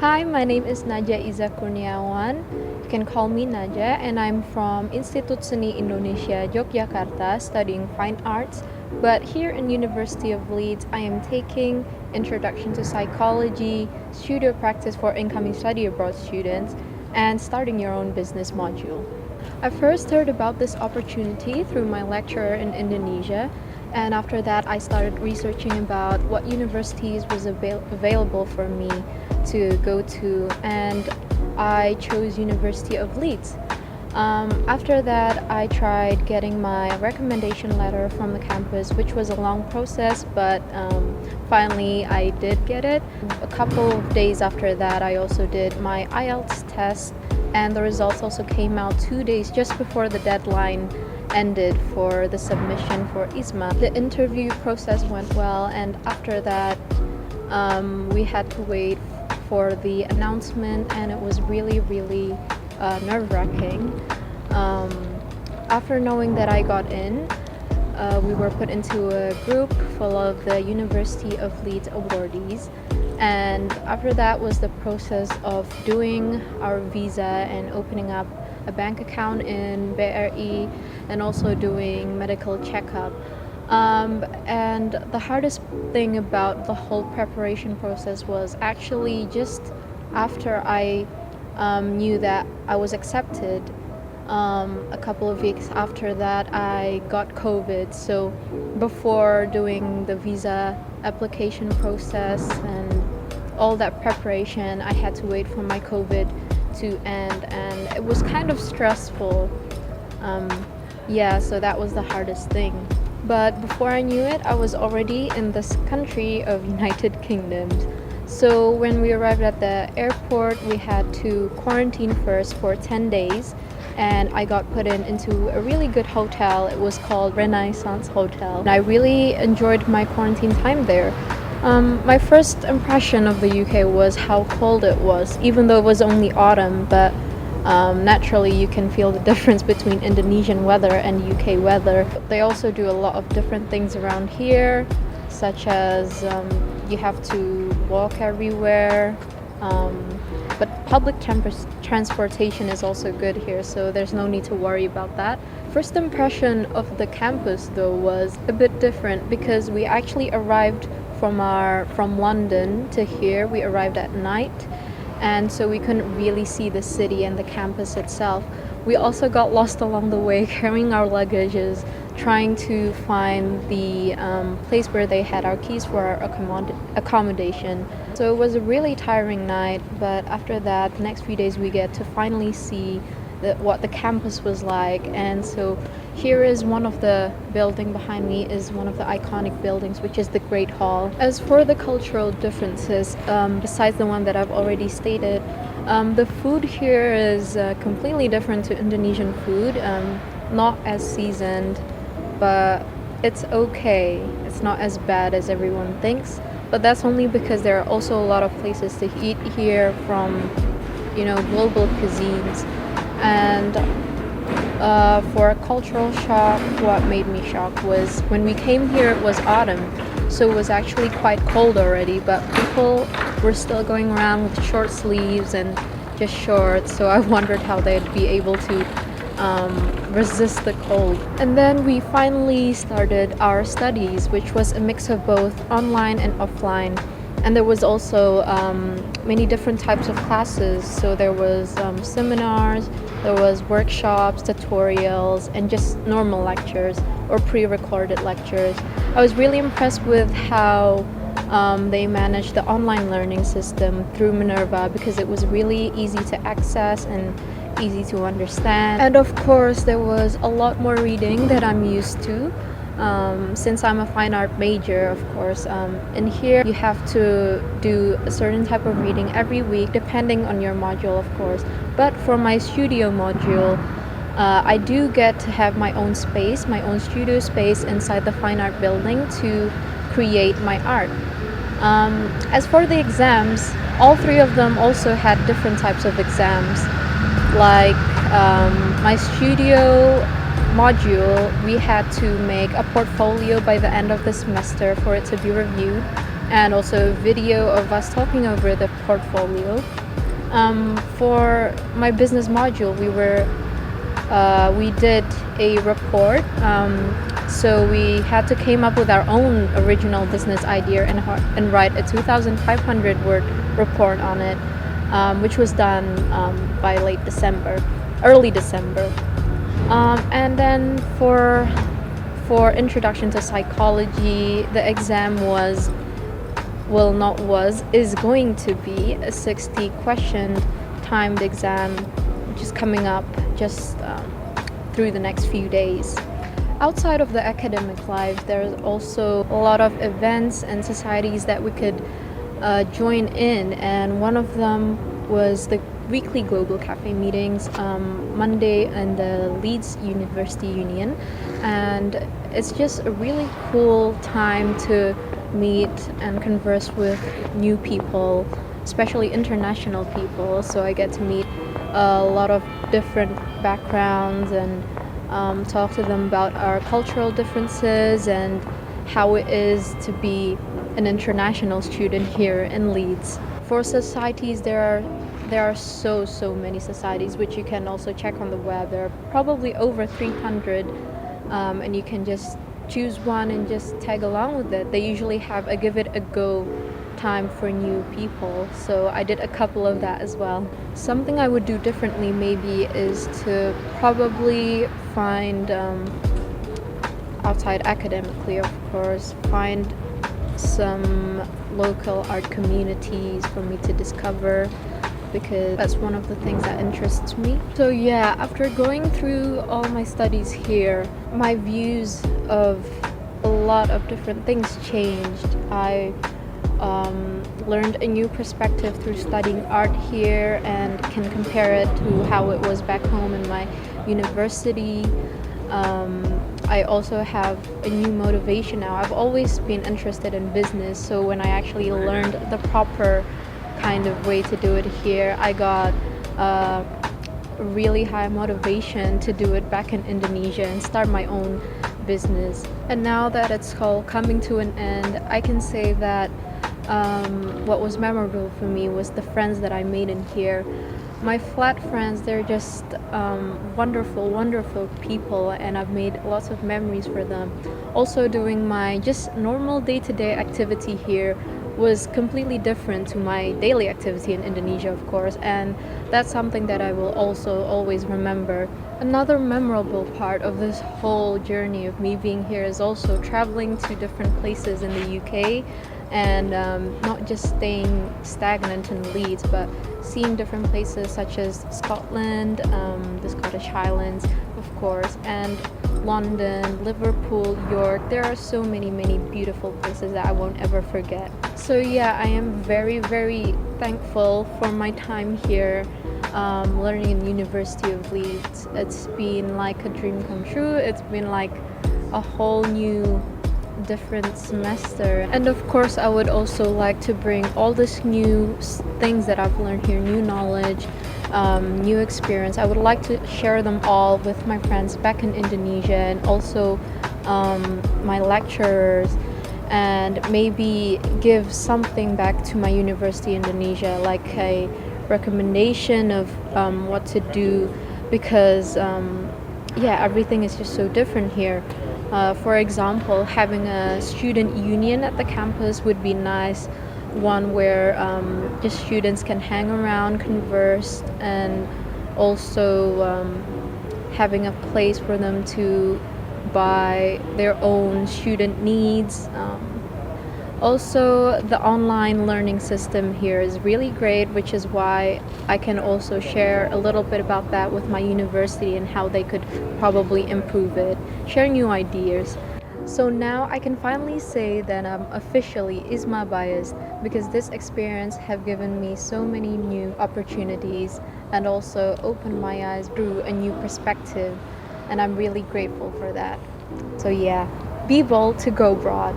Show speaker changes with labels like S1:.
S1: Hi, my name is Naja Izzah Kurniawan. You can call me Naja, and I'm from Institut Seni Indonesia, Yogyakarta, studying fine arts. But here in University of Leeds, I am taking Introduction to Psychology, Studio Practice for Incoming Study Abroad students, and Starting Your Own Business module. I first heard about this opportunity through my lecturer in Indonesia, and after that I started researching about what universities was available for me to go to, and I chose University of Leeds. After that, I tried getting my recommendation letter from the campus, which was a long process, but finally I did get it. A couple of days after that, I also did my IELTS test, and the results also came out 2 days just before the deadline ended for the submission for IISMA. The interview process went well, and after that, we had to wait for the announcement, and it was really nerve-wracking. After knowing that I got in, we were put into a group full of the University of Leeds awardees, and after that was the process of doing our visa and opening up a bank account in BRI, and also doing medical checkup. And the hardest thing about the whole preparation process was actually just after I knew that I was accepted. A couple of weeks after that, I got COVID. So before doing the visa application process and all that preparation, I had to wait for my COVID to end, and it was kind of stressful. So that was the hardest thing. But before I knew it, I was already in this country of United Kingdom. So when we arrived at the airport, we had to quarantine first for 10 days, and I got put into a really good hotel. It was called Renaissance Hotel. And I really enjoyed my quarantine time there. My first impression of the UK was how cold it was, even though it was only autumn, but naturally you can feel the difference between Indonesian weather and UK weather. They also do a lot of different things around here, such as you have to walk everywhere, but public transportation is also good here, so there's no need to worry about that. First impression of the campus though was a bit different, because we actually arrived from London to here. We arrived at night, and so we couldn't really see the city and the campus itself. We also got lost along the way carrying our luggages, trying to find the place where they had our keys for our accommodation. So it was a really tiring night, but after that, the next few days we get to finally see what the campus was like. And so here is one of the building behind me is one of the iconic buildings, which is the Great Hall. As for the cultural differences, besides the one that I've already stated, the food here is completely different to Indonesian food. Not as seasoned, but it's okay. It's not as bad as everyone thinks. But that's only because there are also a lot of places to eat here from, global cuisines. And for a cultural shock, what made me shocked was when we came here, it was autumn, so it was actually quite cold already, but people were still going around with short sleeves and just shorts, so I wondered how they'd be able to resist the cold. And then we finally started our studies, which was a mix of both online and offline. And there was also many different types of classes. So there was seminars, there was workshops, tutorials, and just normal lectures or pre-recorded lectures. I was really impressed with how they managed the online learning system through Minerva, because it was really easy to access and easy to understand. And of course, there was a lot more reading that I'm used to. Since I'm a fine art major, of course, in here you have to do a certain type of reading every week, depending on your module, of course. But for my studio module, I do get to have my own space, my own studio space inside the fine art building to create my art. As for the exams, all three of them also had different types of exams. Like my studio module, we had to make a portfolio by the end of the semester for it to be reviewed. and also a video of us talking over the portfolio. For my business module, we did a report. So we had to came up with our own original business idea and write a 2,500 word report on it, which was done by early December. And then for introduction to psychology, the exam is going to be a 60 question timed exam, which is coming up just through the next few days. Outside of the academic life, there's also a lot of events and societies that we could join in, and one of them was the weekly Global Cafe meetings, Monday in the Leeds University Union, and it's just a really cool time to meet and converse with new people, especially international people. So I get to meet a lot of different backgrounds and talk to them about our cultural differences and how it is to be an international student here in Leeds. For societies, there are so many societies, which you can also check on the web. There are probably over 300, and you can just choose one and just tag along with it. They usually have a give it a go time for new people, so I did a couple of that as well. Something I would do differently maybe is to probably find, outside academically of course, find some local art communities for me to discover, because that's one of the things that interests me. So yeah, after going through all my studies here, my views of a lot of different things changed. I learned a new perspective through studying art here and can compare it to how it was back home in my university. I also have a new motivation now. I've always been interested in business, so when I actually learned the proper kind of way to do it here, I got a really high motivation to do it back in Indonesia and start my own business. And now that it's all coming to an end, I can say that what was memorable for me was the friends that I made in here. My flat friends, they're just wonderful people, and I've made lots of memories for them. Also, doing my just normal day-to-day activity here was completely different to my daily activity in Indonesia, of course, and that's something that I will also always remember. Another memorable part of this whole journey of me being here is also traveling to different places in the UK, and not just staying stagnant in Leeds, but seeing different places such as Scotland, the Scottish Highlands, of course, and London, Liverpool, York. There are so many beautiful places that I won't ever forget. So yeah, I am very thankful for my time here, learning in the University of Leeds. It's been like a dream come true. It's been like a whole new different semester, and of course I would also like to bring all this new things that I've learned here, new knowledge, new experience. I would like to share them all with my friends back in Indonesia, and also my lecturers, and maybe give something back to my university in Indonesia, like a recommendation of what to do, because everything is just so different here. For example, having a student union at the campus would be nice, one where just students can hang around, converse, and also having a place for them to buy their own student needs. Also, the online learning system here is really great, which is why I can also share a little bit about that with my university and how they could probably improve it, share new ideas. So now I can finally say that I'm officially IISMA biased, because this experience have given me so many new opportunities and also opened my eyes through a new perspective, and I'm really grateful for that. So yeah, be bold to go broad.